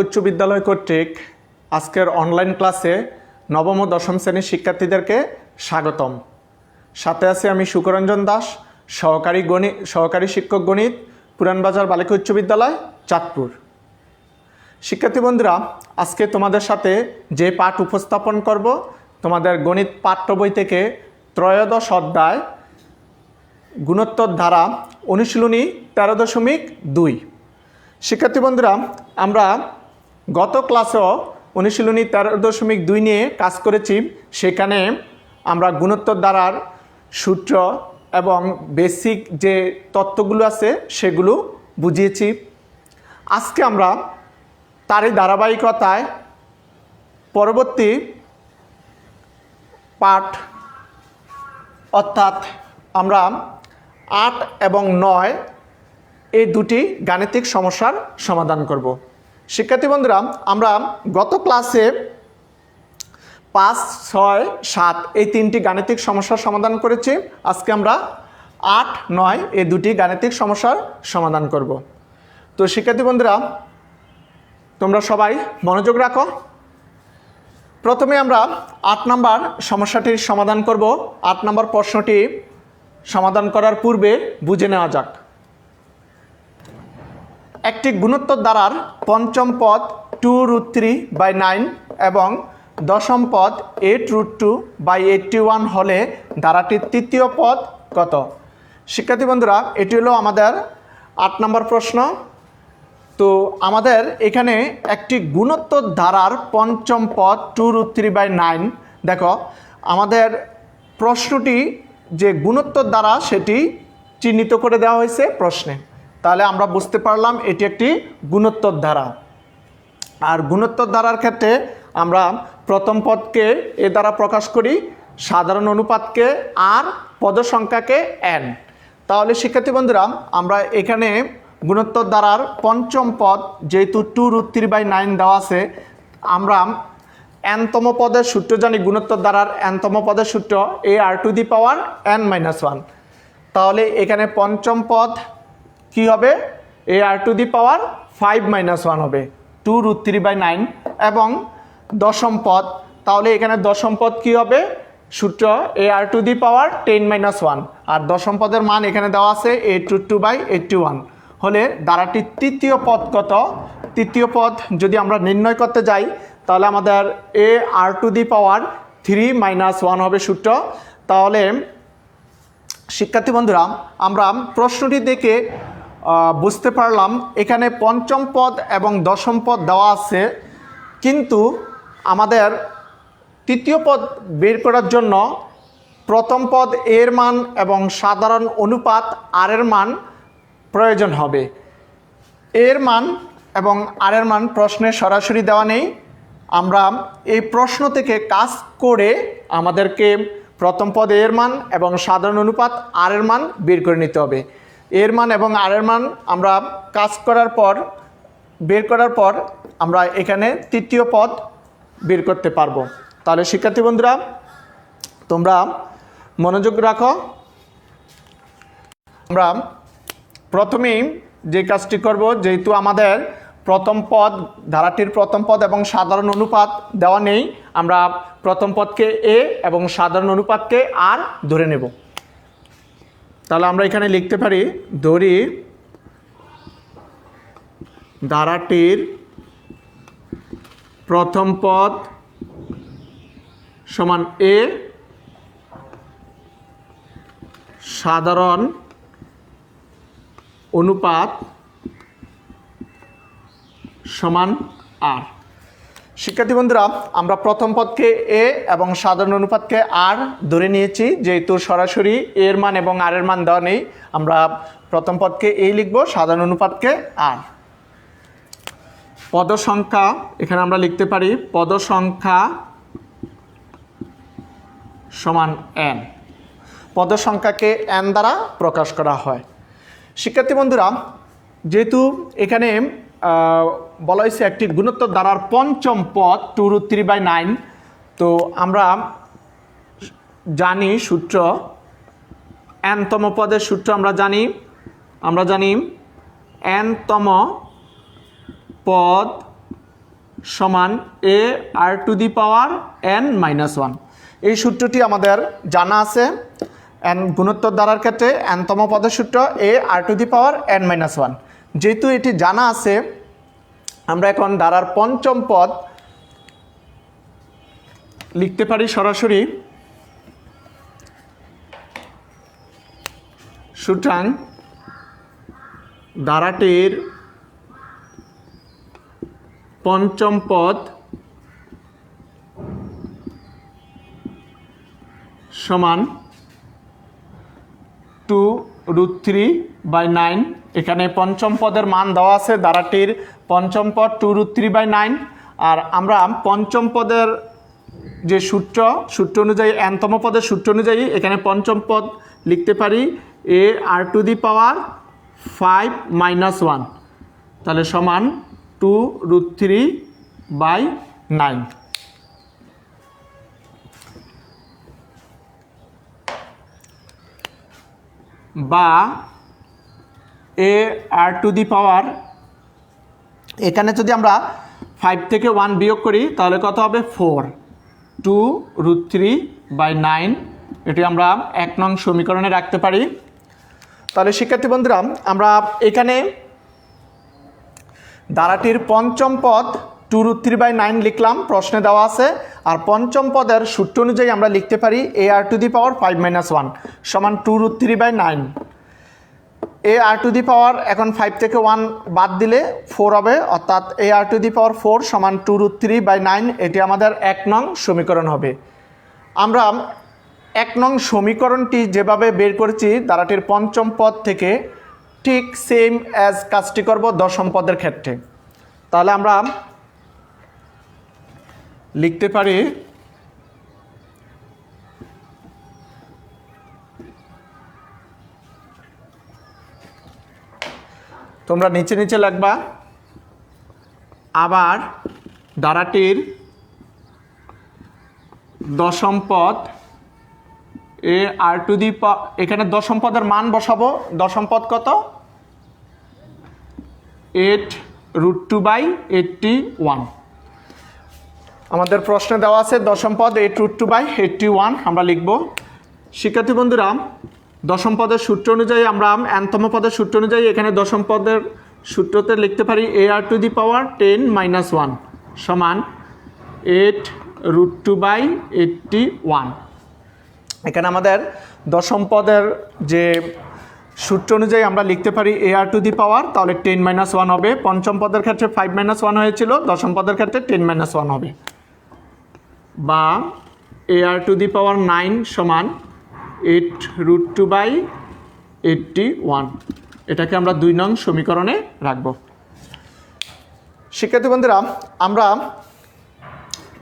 উচ্চ বিদ্যালয় কর্তৃক আজকের অনলাইন ক্লাসে নবম ও দশম শ্রেণীর শিক্ষার্থীদেরকে স্বাগতম। সাথে আছি আমি সুকরঞ্জন দাস, সহকারী শিক্ষক গণিত, পুরানবাজার বালিকা উচ্চ বিদ্যালয়, চাঁদপুর। শিক্ষার্থী বন্ধুরা, আজকে তোমাদের সাথে যে পাঠ উপস্থাপন করব তোমাদের গণিত পাঠ্য বই থেকে ত্রয়োদশ অধ্যায় গুণোত্তর ধারা অনুশীলনী 13.2। শিক্ষার্থী বন্ধুরা, আমরা গত ক্লাসেও অনুশীলনী 13.2 নিয়ে কাজ করেছি। সেখানে আমরা গুণোত্তর ধারার সূত্র এবং বেসিক যে তত্ত্বগুলো আছে সেগুলো বুঝিয়েছি। আজকে আমরা তারই ধারাবাহিকতায় পরবর্তী পাঠ অর্থাৎ আমরা 8 এবং 9 এই দুটি গাণিতিক সমস্যার সমাধান করব। শিক্ষার্থী বন্ধুরা, আমরা গত ক্লাসে 5, 6, 7 এই তিনটি গাণিতিক সমস্যার সমাধান করেছি। আজকে আমরা 8, 9 এই দুটি গাণিতিক সমস্যার সমাধান করব। তো শিক্ষার্থী বন্ধুরা, তোমরা সবাই মনোযোগ রাখো। প্রথমে আমরা 8 নম্বর সমস্যাটির সমাধান করব। 8 নম্বর প্রশ্নটি সমাধান করার পূর্বে বুঝে নেওয়া যাক। একটি গুণোত্তর ধারার পঞ্চম পদ 2√3/9 এবং দশম পদ 8√2/81 হলে ধারাটির তৃতীয় পদ কত? শিক্ষার্থী বন্ধুরা, এটি হলো আমাদের 8 নম্বর প্রশ্ন। তো আমাদের এখানে একটি গুণোত্তর ধারার পঞ্চম পদ 2√3/9। দেখো, আমাদের প্রশ্নটি যে গুণোত্তর ধারা সেটি চিহ্নিত করে দেওয়া হয়েছে প্রশ্নে। তাহলে আমরা বুঝতে পারলাম এটি একটি গুণোত্তর ধারা। আর গুণোত্তর ধারার ক্ষেত্রে আমরা প্রথম পদকে এ দ্বারা প্রকাশ করি, সাধারণ অনুপাতকে আর পদ সংখ্যাকে n। তাহলে শিক্ষার্থী বন্ধুরা, আমরা এখানে গুণোত্তর ধারার পঞ্চম পদ যেহেতু 2√3/9 দেওয়া আছে, আমরা nতম পদের সূত্র জানি। গুণোত্তর ধারার nতম পদের সূত্র ar⁻n-1। তাহলে এখানে পঞ্চম পদ কি হবে? ar⁻5-1 হবে 2√3/9। এবং দশম পদ, তাহলে এখানে দশম পদ কি হবে? সূত্র ar⁻10-1। আর দশম পদের মান এখানে দেওয়া আছে 8√2/81 হলে ধারাটির তৃতীয় পদ কত? তৃতীয় পদ যদি আমরা নির্ণয় করতে যাই তাহলে আমাদের ar⁻3-1 হবে সূত্র। তাহলে শিক্ষার্থী বন্ধুরা, আমরা প্রশ্নটি দেখে বুঝতে পারলাম এখানে পঞ্চম পদ এবং দশম পদ দেওয়া আছে, কিন্তু আমাদের তৃতীয় পদ বের করার জন্য প্রথম পদ এর মান এবং সাধারণ অনুপাত আর এর মান প্রয়োজন হবে। এর মান এবং আর এর মান প্রশ্নে সরাসরি দেওয়া নেই। আমরা এই প্রশ্ন থেকে কাজ করে আমাদেরকে প্রথম পদ এর মান এবং সাধারণ অনুপাত আর এর মান বের করে নিতে হবে। এর মান এবং আর এর মান আমরা কাজ করার পর বের করার পর আমরা এখানে তৃতীয় পদ বের করতে পারবো। তাহলে শিক্ষার্থী বন্ধুরা, তোমরা মনোযোগ রাখো। আমরা প্রথমেই যে কাজটি করব, যেহেতু আমাদের প্রথম পদ, ধারাটির প্রথম পদ এবং সাধারণ অনুপাত দেওয়া নেই, আমরা প্রথম পদকে এ এবং সাধারণ অনুপাতকে আর ধরে নেব। তাহলে আমরা এখানে লিখতে পারি, ধরি ধারাটির প্রথম পদ সমান এ, সাধারণ অনুপাত সমান আর। শিক্ষার্থী বন্ধুরা, আমরা প্রথম পদকে এ এবং সাধারণ অনুপাতকে আর ধরে নিয়েছি। যেহেতু সরাসরি এর মান এবং আর এর মান দেওয়া নেই, আমরা প্রথম পদকে এই লিখব, সাধারণ অনুপাতকে আর। পদ সংখ্যা এখানে আমরা লিখতে পারি পদ সংখ্যা সমান n। পদ সংখ্যাকে n দ্বারা প্রকাশ করা হয়। শিক্ষার্থী বন্ধুরা, যেহেতু এখানে বলা হয়েছে একটি গুণোত্তর ধারার পঞ্চম পদ 2√3/9, তো আমরা জানি সূত্র nতম পদের সূত্র আমরা জানি nতম পদ সমান a r to the power n minus one. এই সূত্রটি আমাদের জানা আছে n গুণোত্তর দ্বারার ক্ষেত্রে nতম পদের সূত্র a r to the power n minus one. যেহেতু এটি জানা আছে, আমরা এখন দ্বারার পঞ্চম পদ লিখতে পারি সরাসরি। সুতরাং ধারাটির পঞ্চম পদ সমান 2√3/9। এখানে পঞ্চম পদের মান দেওয়া আছে, ধারাটির পঞ্চম পদ 2√3/9। আর আমরা পঞ্চম পদের যে সূত্র অনুযায়ী nতম পদের সূত্র অনুযায়ী এখানে পঞ্চম পদ লিখতে পারি এ r to the power 5 minus 1, তাহলে সমান 2√3/9। বা এ আর টু দি পাওয়ার, এখানে যদি আমরা 5 থেকে 1 বিয়োগ করি তাহলে কত হবে 4, 2√3/9। এটি আমরা 1 নং সমীকরণে রাখতে পারি। তাহলে শিক্ষার্থী বন্ধুরা, আমরা এখানে ধারাটির পঞ্চম পদ 2√3/9 লিখলাম, প্রশ্নে দেওয়া আছে। আর পঞ্চম পদের সূত্র অনুযায়ী আমরা লিখতে পারি এ r to the power 5 minus 1 সমান 2√3/9। এ আর টু দি পাওয়ার এখন 5 থেকে 1 বাদ দিলে 4 হবে, অর্থাৎ এ আর টু দি পাওয়ার 4 সমান 2√3/9। এটি আমাদের 1 নং সমীকরণ হবে। আমরা 1 নং সমীকরণটি যেভাবে বের করেছি ধারাটির পঞ্চম পদ থেকে, ঠিক সেম অ্যাজ কাজটি করব দশম পদের ক্ষেত্রে। তাহলে আমরা লিখতে পারি তোমরা নিচে নিচে লিখবা। আবার ধারাটির দশম পদ এ আর টু দি এখানে দশম পদের মান বসাবো। দশম পদ কত? 8√2/81। আমাদের প্রশ্নে দেওয়া আছে দশম পদ 8√2/81 আমরা লিখব। শিক্ষার্থী বন্ধুরা, দশম পদের সূত্র অনুযায়ী আমরা nতম পদের সূত্র অনুযায়ী এখানে দশম পদের সূত্রতে লিখতে পারি এ r to the power 10 minus 1 সমান 8√2/81। এখানে আমাদের দশম পদের যে সূত্র অনুযায়ী আমরা লিখতে পারি এ আর টু দি পাওয়ার, তাহলে 10 মাইনাস 1 হবে। পঞ্চম পদের ক্ষেত্রে 5 মাইনাস 1 হয়েছিল, দশম পদের ক্ষেত্রে 10 মাইনাস 1 হবে। বা এ আর টু দি পাওয়ার 9 সমান 8√2/81। এটাকে আমরা 2 নং সমীকরণে রাখব। শিক্ষার্থী বন্ধুরা, আমরা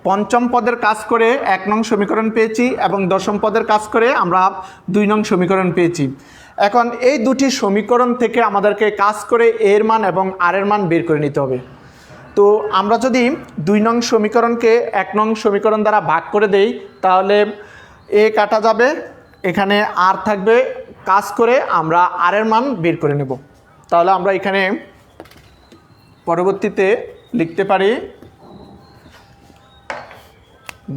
পঞ্চম পদের কাজ করে 1 নং সমীকরণ পেয়েছি এবং দশম পদের কাজ করে আমরা 2 নং সমীকরণ পেয়েছি। এখন এই দুটি সমীকরণ থেকে আমাদেরকে কাজ করে এর মান এবং আর এর মান বের করে নিতে হবে। তো আমরা যদি 2 নং সমীকরণকে 1 নং সমীকরণ দ্বারা ভাগ করে দেই তাহলে এ কাটা যাবে, এখানে আর থাকবে, কাজ করে আমরা আর এর মান বের করে নেব। তাহলে আমরা এখানে পরবর্তীতে লিখতে পারি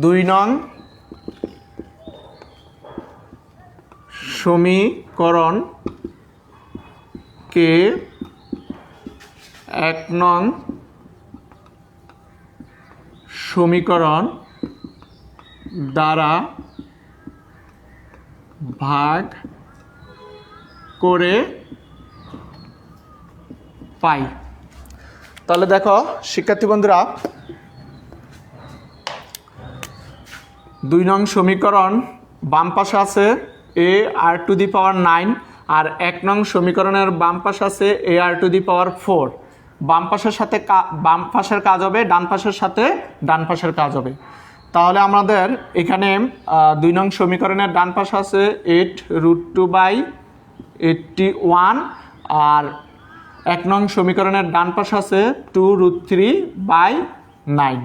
2 নং সমীকরণকে 1 নং সমীকরণ দ্বারা ভাগ করে পাই। তাহলে দেখো শিক্ষার্থী বন্ধুরা, 2 নং সমীকরণ বাম পাশে আছে এ আর টু দি পাওয়ার 9 আর 1 নং সমীকরণের বাম পাশে আছে এ আর টু দি পাওয়ার 4। বাম পাশের সাথে বাম পাশের কাজ হবে, ডান পাশের সাথে ডান পাশের কাজ হবে। তাহলে আমাদের এখানে 2 নং সমীকরণের ডান পাশে আছে 8√2/81 আর 1 নং সমীকরণের ডান পাশে আছে 2√3/9।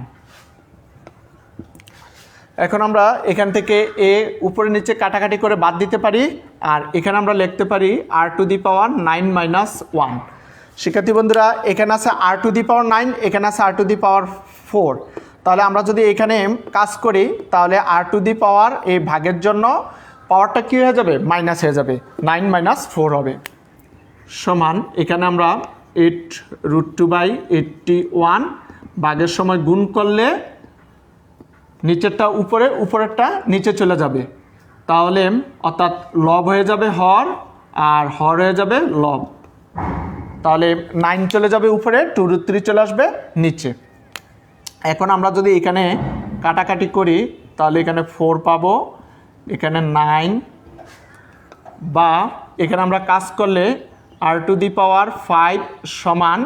এখন আমরা এখান থেকে এ উপরে নিচে কাটাকাটি করে বাদ দিতে পারি, আর এখানে আমরা লিখতে পারি আর টু দি পাওয়ার 9 - 1। শিক্ষার্থী বন্ধুরা এখানে আছে আর টু দি পাওয়ার 9, এখানে আছে আর টু দি পাওয়ার 4। তাহলে আমরা যদি এখানে কাজ করি তাহলে আর টু দি পাওয়ার এই ভাগের জন্য পাওয়ারটা কী হয়ে যাবে, মাইনাস হয়ে যাবে, 9 - 4 হবে। সমান এখানে আমরা 8√2/81 ভাগের সময় গুণ করলে নিচেরটা উপরে, উপরেরটা নিচে চলে যাবে। তাহলে অর্থাৎ লব হয়ে যাবে হর, আর হর হয়ে যাবে লব। তাহলে 9 চলে যাবে উপরে, 2√3 চলে আসবে নিচে। এখন আমরা যদি এখানে কাটাকাটি করি তাহলে এখানে 4 পাবো, এখানে 9, বা এখানে আমরা কাজ করলে আর টু দি পাওয়ার 5 সমান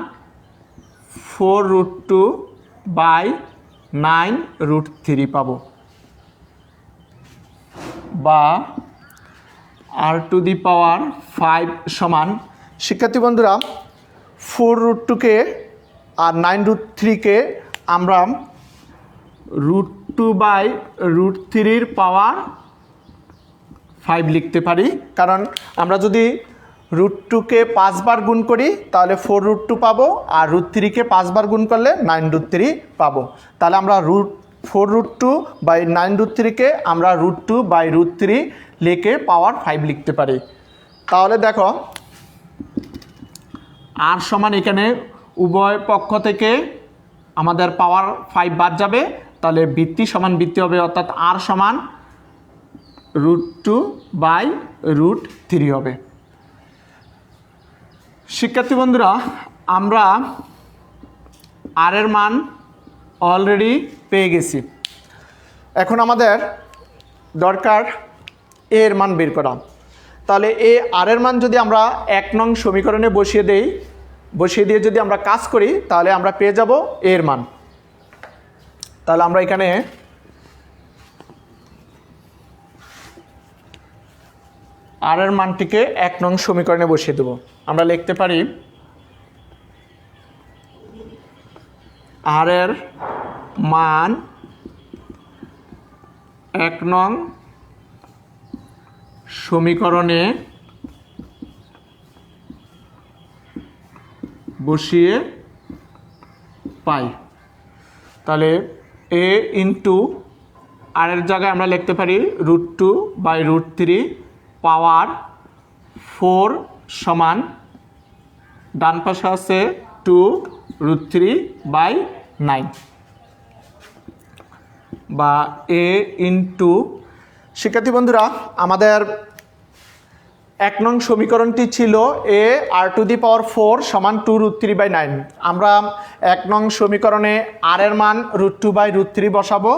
4√2/9√3 পাবো, বা আর টু দি পাওয়ার 5 সমান, শিক্ষার্থী বন্ধুরা 4√2কে আর 9√3কে আমরা √2/√3 পাওয়ার 5 লিখতে পারি। কারণ আমরা যদি √2কে 5 বার গুণ করি তাহলে 4√2 পাবো, আর √3কে 5 বার গুণ করলে 9√3 পাবো। তাহলে আমরা 4√2/9√3কে আমরা √2/√3 লিখে পাওয়ার 5 লিখতে পারি। তাহলে দেখো আর সমান এখানে উভয় পক্ষ থেকে আমাদের পাওয়ার 5 বাদ যাবে, তাহলে বৃত্তি সমান বৃত্তি হবে, অর্থাৎ আর সমান √2/√3 হবে। শিক্ষার্থী বন্ধুরা আমরা আর এর মান অলরেডি পেয়ে গেছি। এখন আমাদের দরকার এ এর মান বের করা। তাহলে এ আর এর মান যদি আমরা 1 নং সমীকরণে বসিয়ে দিয়ে যদি আমরা কাজ করি তাহলে আমরা পেয়ে যাব এ এর মান। তাহলে আমরা এখানে আর এর মানটিকে 1 নং সমীকরণে বসিয়ে দেব। আমরা লিখতে পারি আর এর মান 1 নং সমীকরণে বসিয়ে পাই। তাহলে এ ইন্টু আর এর জায়গায় আমরা লিখতে পারি √2/√3 পাওয়ার 4 সমান ডান পাশে আছে 2√3/9, বা এ ইন্টু, শিক্ষার্থী বন্ধুরা আমাদের 1 নং সমীকরণটি ছিল এ আর টু দি পাওয়ার 4 সমান 2√3/9। আমরা 1 নং সমীকরণে আর এর মান √2/√3 বসাবো,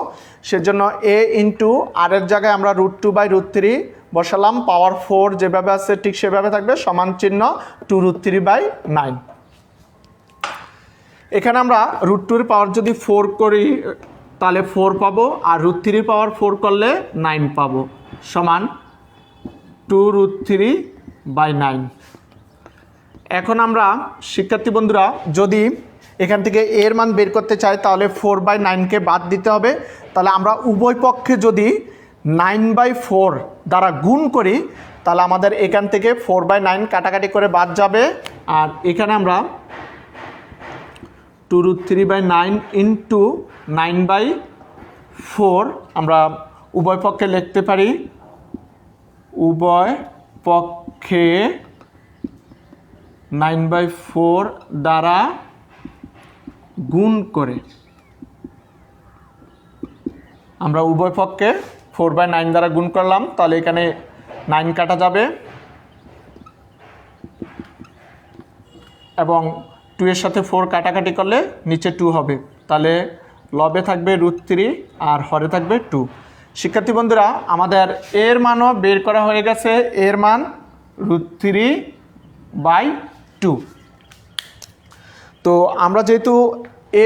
সেজন্য এ ইন্টু আর এর জায়গায় আমরা √2/√3 বসালাম, পাওয়ার 4 যেভাবে আছে ঠিক সেভাবে থাকবে, সমান চিহ্ন 2√3/9। এখানে আমরা √2 পাওয়ার যদি 4 করি তাহলে 4 পাবো, আর √3 পাওয়ার 4 করলে 9 পাবো, সমান 2√3/9। এখন আমরা শিক্ষার্থী বন্ধুরা যদি এখান থেকে এর মান বের করতে চাই তাহলে 4/9কে বাদ দিতে হবে। তাহলে আমরা উভয় পক্ষে যদি 9/4 দ্বারা গুণ করি তাহলে আমাদের এখান থেকে 4/9 কাটাকাটি করে বাদ যাবে, আর এখানে আমরা 2√3/9 ইন্টু 9/4 আমরা উভয় পক্ষে লিখতে পারি, উভয় পক্ষে 9/4 দ্বারা গুণ করে আমরা উভয় পক্ষে 4/9 দ্বারা গুণ করলাম। তাহলে এখানে 9 কাটা যাবে এবং 2 এর সাথে 4 কাটাকাটি করলে নিচে 2 হবে। তাহলে লবে থাকবে √3 আর হরে থাকবে 2। শিক্ষার্থী বন্ধুরা আমাদের এর মানও বের করা হয়ে গেছে, এর মান √3/2। তো আমরা যেহেতু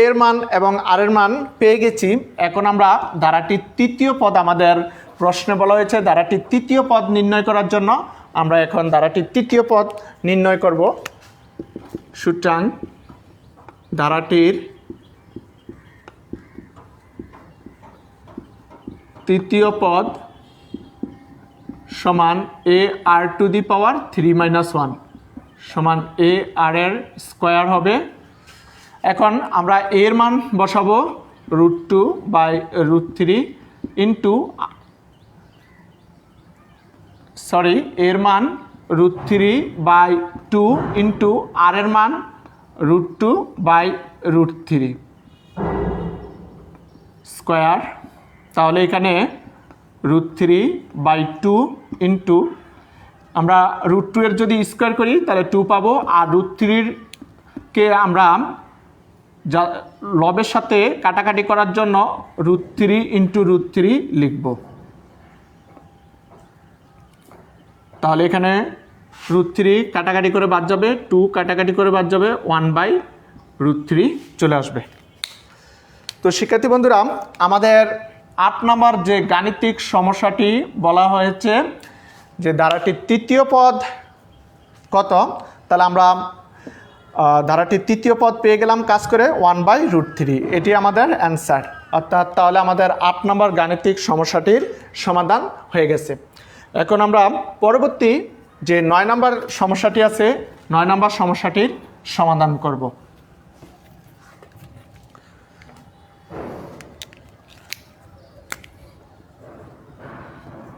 এর মান এবং আর এর মান পেয়ে গেছি, এখন আমরা ধারাটির তৃতীয় পদ, আমাদের প্রশ্নে বলা হয়েছে ধারাটির তৃতীয় পদ নির্ণয় করার জন্য আমরা এখন ধারাটির তৃতীয় পদ নির্ণয় করব। সুতরাং ধারাটির তৃতীয় পদ সমান এ আর টু দি পাওয়ার 3 - 1 সমান এ আর এর স্কোয়ার হবে। এখন আমরা এর মান বসাবো √2/√3 ইন্টু এর মান √3/2 ইন্টু আর এর মান √2/√3 স্কোয়ার। তাহলে এখানে √3/2 ইন্টু আমরা √2 এর যদি স্কোয়ার করি তাহলে 2 পাবো, আর √3কে আমরা লবের সাথে কাটাকাটি করার জন্য √3 ইন্টু √3 লিখব। তাহলে এখানে √3 কাটাকাটি করে বাদ যাবে, 2 কাটাকাটি করে বাদ যাবে, 1/√3 চলে আসবে। তো শিক্ষার্থী বন্ধুরা, আমাদের 8 নম্বর যে গাণিতিক সমস্যাটি বলা হয়েছে যে ধারাটির তৃতীয় পদ কত, তাহলে আমরা ধারাটির তৃতীয় পদ পেয়ে গেলাম কাজ করে 1/√3, এটি আমাদের অ্যান্সার। অর্থাৎ তাহলে আমাদের 8 নম্বর গাণিতিক সমস্যাটির সমাধান হয়ে গেছে। এখন আমরা পরবর্তী যে 9 নম্বর সমস্যাটি আছে, 9 নম্বর সমস্যাটির সমাধান করব।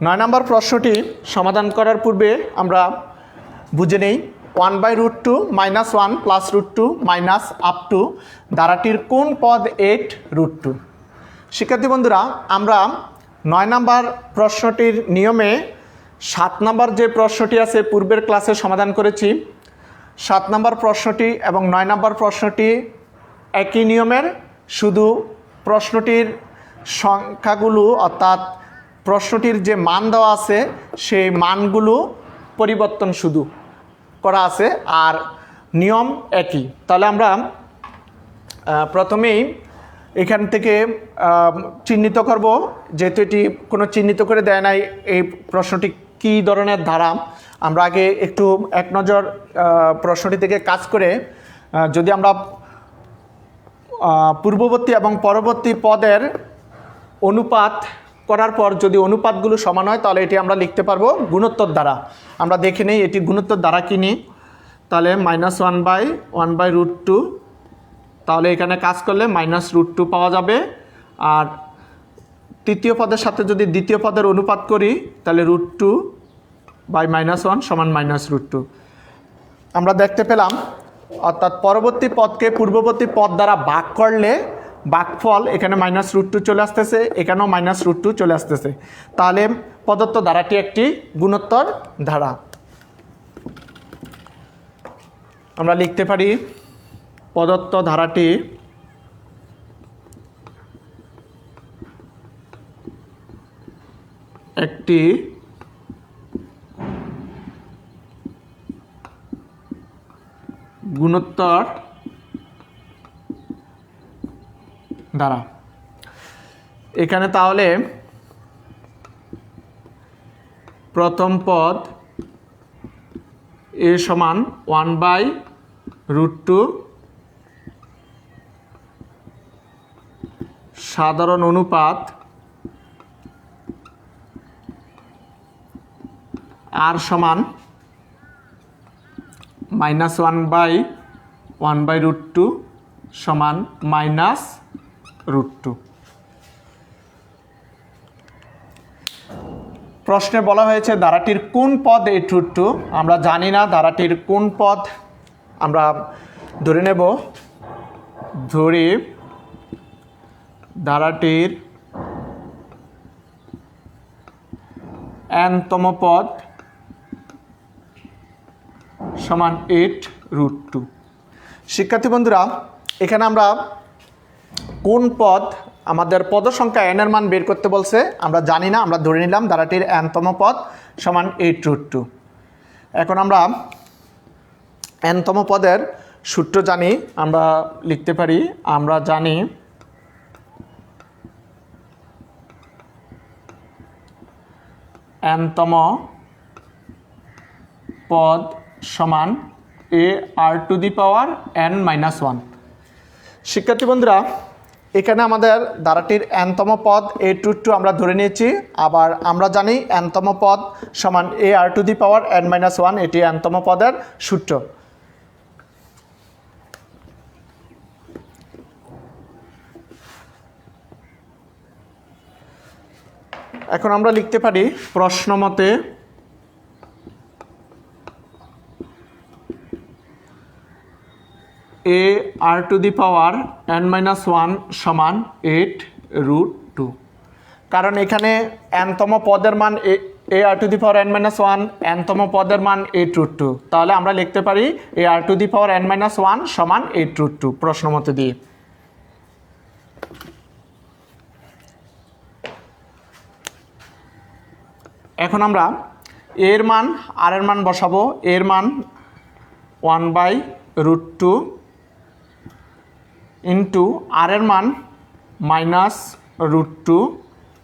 নয় নম্বর প্রশ্নটি সমাধান করার পূর্বে আমরা বুঝে নেই 1/√2 -1 +√2 মাইনাস আপ টু ধারাটির কোন পদ 8√2। শিক্ষার্থী বন্ধুরা, আমরা 9 নম্বর প্রশ্নটির নিয়মে 7 নম্বর যে প্রশ্নটি আছে পূর্বের ক্লাসে সমাধান করেছি। 7 নম্বর প্রশ্নটি এবং 9 নম্বর প্রশ্নটি একই নিয়মের, শুধু প্রশ্নটির সংখ্যাগুলো অর্থাৎ প্রশ্নটির যে মান দেওয়া আছে সেই মানগুলো পরিবর্তন শুধু করা আছে, আর নিয়ম একই। তাহলে আমরা প্রথমেই এখান থেকে চিহ্নিত করব, যেহেতু এটি কোনো চিহ্নিত করে দেয় নাই এই প্রশ্নটি কী ধরনের ধারা। আমরা আগে একটু এক নজর প্রশ্নটি থেকে কাজ করে যদি আমরা পূর্ববর্তী এবং পরবর্তী পদের অনুপাত করার পর যদি অনুপাতগুলো সমান হয় তাহলে এটি আমরা লিখতে পারবো গুণোত্তর দ্বারা। আমরা দেখে নেই এটি গুণোত্তর দ্বারা কি নিই। তাহলে -1/√2, তাহলে এখানে কাজ করলে -√2 পাওয়া যাবে। আর তৃতীয় পদের সাথে যদি দ্বিতীয় পদের অনুপাত করি তাহলে √2/-1 সমান -√2 আমরা দেখতে পেলাম। অর্থাৎ পরবর্তী পদকে পূর্ববর্তী পদ দ্বারা ভাগ করলে ভাগফল এখানে -√2 চলে আসতেছে, এখানেও -√2 চলে আসতেছে। তাহলে প্রদত্ত ধারাটি একটি গুণোত্তর ধারা। আমরা লিখতে পারি প্রদত্ত ধারাটি একটি গুণোত্তর ধারা। এখানে তাহলে প্রথম পদ এ সমান 1/√2 সাধারণ অনুপাত আর সমান -1/1/√2 সমান -√2। প্রশ্নে বলা হয়েছে ধারাটির কোন পদ 8√2। আমরা জানি না ধারাটির কোন পদ, আমরা ধরে নেব ধারাটির n-তম পদ সমান 8√2। শিক্ষার্থী বন্ধুরা, এখানে আমরা কোন পদ, আমাদের পদ সংখ্যা n এর মান বের করতে বলছে, আমরা জানি না, আমরা ধরে নিলাম ধারাটির n-তম পদ সমান 8√2। এখন আমরা n-তম পদের সূত্র জানি, আমরা লিখতে পারি, আমরা জানি n-তম পদ সমান ar⁻n-1। শিক্ষার্থী বন্ধুরা, এখানে আমাদের ধারাটির n-তম পদ 8√2 আমরা ধরে নিয়েছি। আবার আমরা জানি n-তম পদ সমান ar⁻n-1, এটি n-তম পদের সূত্র। এখন আমরা লিখতে পারি প্রশ্ন মতে a r two the power n-1 সমান 8√2, কারণ এখানে n-তম পদের মান a r two the power n-1, n-তম পদের মান 8√2, তাহলে আমরা লিখতে পারি a r two the power n-1 সমান 8√2 প্রশ্ন মতে দিয়ে। এখন আমরা এর মান আর এর মান বসাবো। এর মান 1/√2 ইন্টু আর এর মান -√2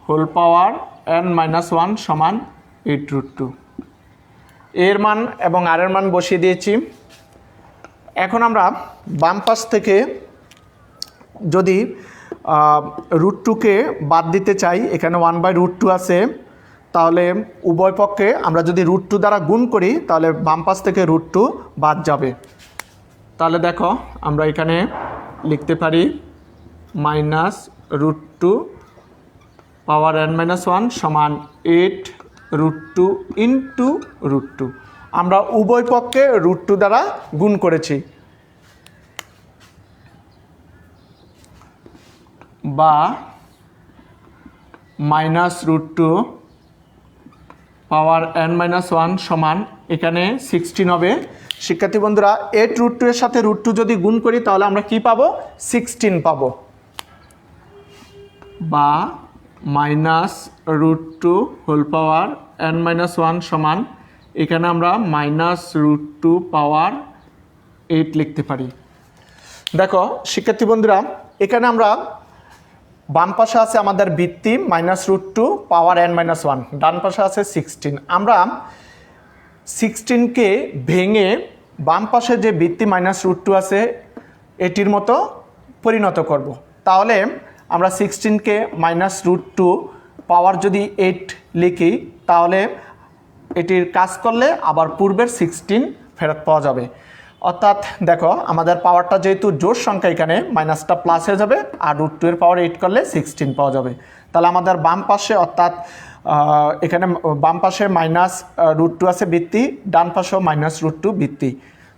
হোল পাওয়ার n-1 সমান 8√2। এর মান এবং আর এর মান বসিয়ে দিয়েছি। এখন আমরা বাম পাশ থেকে যদি √2কে বাদ দিতে চাই, এখানে 1/√2 আছে, তাহলে উভয় পক্ষে আমরা যদি √2 দ্বারা গুণ করি তাহলে বাম পাশ থেকে √2 বাদ যাবে। তাহলে দেখো আমরা এখানে লিখতে পারি -√2 পাওয়ার n-1 সমান 8√2 ইন্টু √2। আমরা উভয় পক্ষে √2 দ্বারা গুণ করেছি, বা -√2 পাওয়ার n-1 সমান এখানে 16 হবে। শিক্ষার্থী বন্ধুরা 8√2 এর সাথে √2 যদি গুণ করি তাহলে আমরা কি পাবো? 16 পাবো, বা -√2 হোল পাওয়ার n-1 সমান এখানে আমরা -√2 পাওয়ার 8 লিখতে পারি। দেখো শিক্ষার্থী বন্ধুরা, এখানে আমরা বাম পাশে আছে আমাদের বৃত্তি -√2 পাওয়ার n-1, ডান পাশে আছে 16। আমরা 16কে ভেঙে বাম পাশে যে বৃত্তি -√2 আছে এটির মতো পরিণত করব। তাহলে আমরা 16কে -√2 পাওয়ার যদি 8 লিখি তাহলে এটির কাজ করলে আবার পূর্বের 16 ফেরত পাওয়া যাবে। অর্থাৎ দেখো আমাদের পাওয়ারটা যেহেতু জোড় সংখ্যা, এখানে মাইনাসটা প্লাস হয়ে যাবে, আর √2 এর পাওয়ার 8 করলে 16 পাওয়া যাবে। তাহলে আমাদের বাম পাশে অর্থাৎ এখানে বাম পাশে -√2 আছে বৃত্তি, ডান পাশেও -√2 বৃত্তি।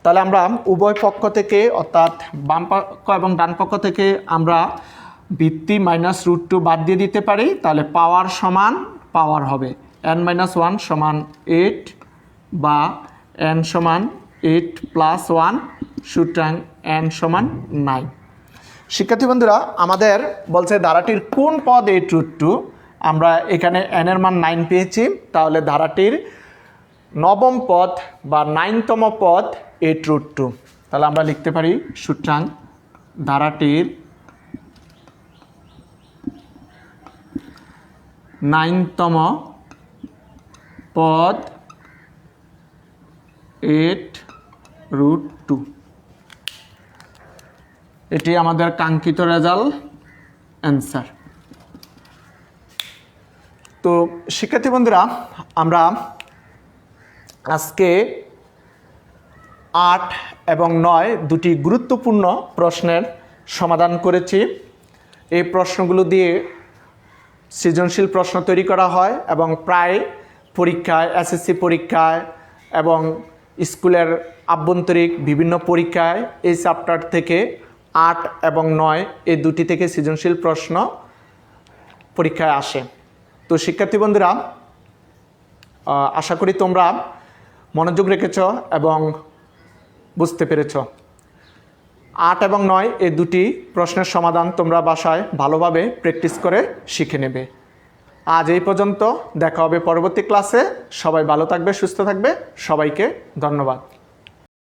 তাহলে আমরা উভয় পক্ষ থেকে অর্থাৎ বাম পক্ষ এবং ডান পক্ষ থেকে আমরা বৃত্তি -√2 বাদ দিয়ে দিতে পারি। তাহলে পাওয়ার সমান পাওয়ার হবে n-1 সমান 8, বা n সমান 8 + 1, সুতরাং n সমান 9। শিক্ষার্থী বন্ধুরা, আমাদের বলছে ধারাটির কোন পদ 8√2? আমরা এখানে n এর মান 9 পেয়েছি, তাহলে ধারাটির নবম পদ বা 9তম পদ 8√2। তাহলে আমরা লিখতে পারি সুতরাং ধারাটির 9তম পদ 8√2। এটি আমাদের কাঙ্ক্ষিত রেজাল্ট অ্যান্সার। তো শিক্ষার্থী বন্ধুরা, আমরা আজকে 8 এবং 9 দুটি গুরুত্বপূর্ণ প্রশ্নের সমাধান করেছি। এই প্রশ্নগুলো দিয়ে সৃজনশীল প্রশ্ন তৈরি করা হয় এবং প্রায় পরীক্ষায়, এসএসসি পরীক্ষায় এবং স্কুলের আভ্যন্তরিক বিভিন্ন পরীক্ষায় এই চ্যাপ্টার থেকে 8 এবং 9 এই দুটি থেকে সৃজনশীল প্রশ্ন পরীক্ষায় আসে। তো শিক্ষার্থী বন্ধুরা, আশা করি তোমরা মনোযোগ রেখেছ এবং বুঝতে পেরেছ। 8 এবং 9 এই দুটি প্রশ্নের সমাধান তোমরা বাসায় ভালোভাবে প্র্যাকটিস করে শিখে নেবে। আজ এই পর্যন্ত, দেখা হবে পরবর্তী ক্লাসে। সবাই ভালো থাকবে, সুস্থ থাকবে। সবাইকে ধন্যবাদ।